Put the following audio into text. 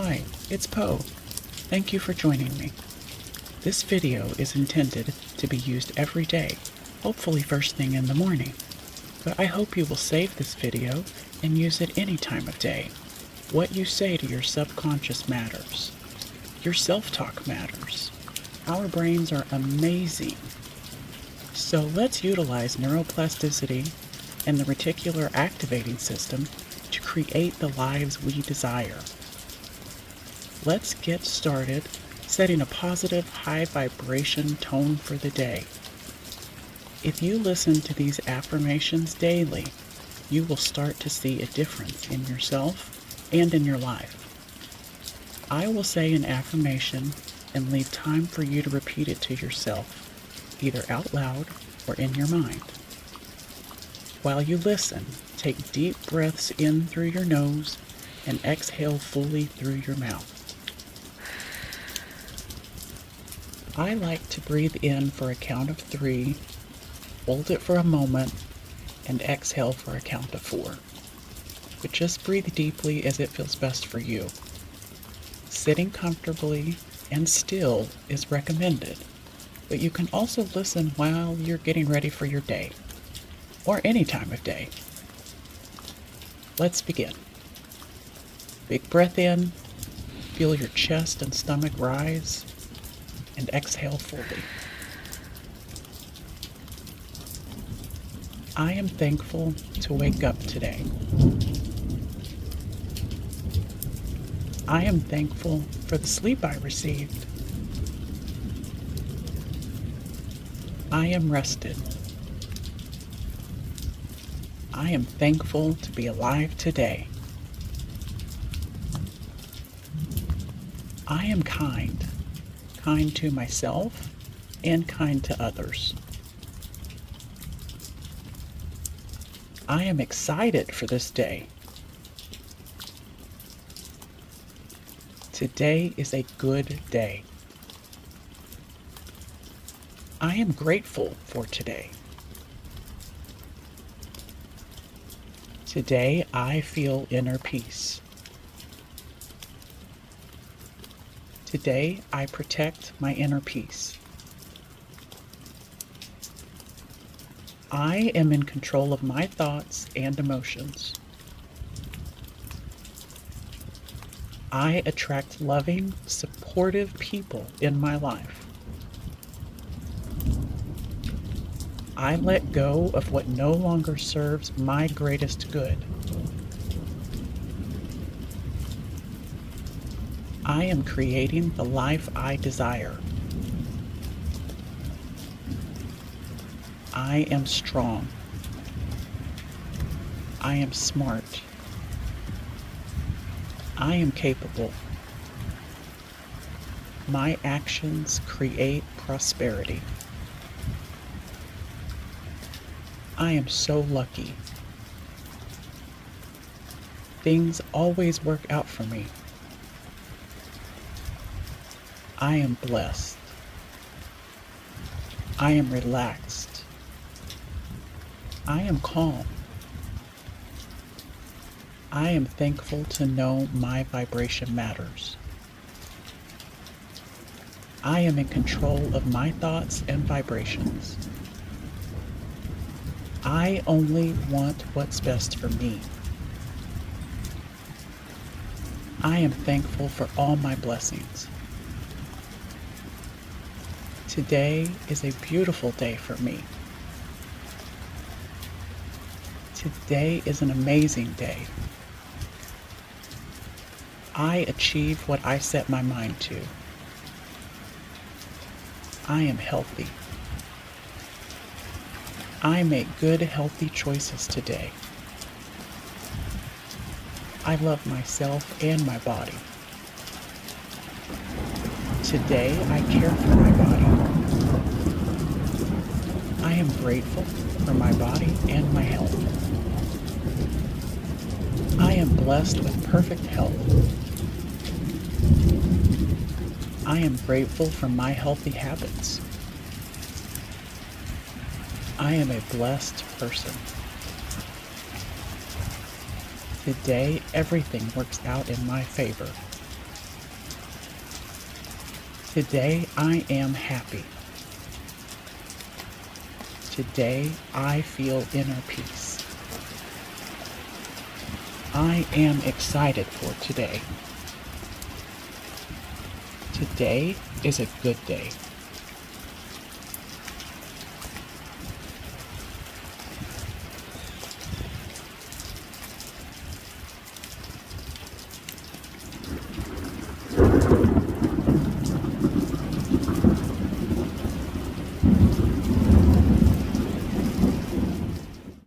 Hi, it's Poe. Thank you for joining me. This video is intended to be used every day, hopefully first thing in the morning. But I hope you will save this video and use it any time of day. What you say to your subconscious matters. Your self-talk matters. Our brains are amazing. So let's utilize neuroplasticity and the Reticular Activating System to create the lives we desire. Let's get started setting a positive, high vibration tone for the day. If you listen to these affirmations daily, you will start to see a difference in yourself and in your life. I will say an affirmation and leave time for you to repeat it to yourself, either out loud or in your mind. While you listen, take deep breaths in through your nose and exhale fully through your mouth. I like to breathe in for a count of 3, hold it for a moment, and exhale for a count of 4. But just breathe deeply as it feels best for you. Sitting comfortably and still is recommended, but you can also listen while you're getting ready for your day, or any time of day. Let's begin. Big breath in, feel your chest and stomach rise, and exhale fully. I am thankful to wake up today. I am thankful for the sleep I received. I am rested. I am thankful to be alive today. I am kind to myself and kind to others. I am excited for this day. Today is a good day. I am grateful for today. Today I feel inner peace. Today I protect my inner peace. I am in control of my thoughts and emotions. I attract loving, supportive people in my life. I let go of what no longer serves my greatest good. I am creating the life I desire. I am strong. I am smart. I am capable. My actions create prosperity. I am so lucky. Things always work out for me. I am blessed. I am relaxed. I am calm. I am thankful to know my vibration matters. I am in control of my thoughts and vibrations. I only want what's best for me. I am thankful for all my blessings. Today is a beautiful day for me. Today is an amazing day. I achieve what I set my mind to. I am healthy. I make good, healthy choices today. I love myself and my body. Today, I care for my body. I am grateful for my body and my health. I am blessed with perfect health. I am grateful for my healthy habits. I am a blessed person. Today, everything works out in my favor. Today I am happy. Today I feel inner peace. I am excited for today. Today is a good day.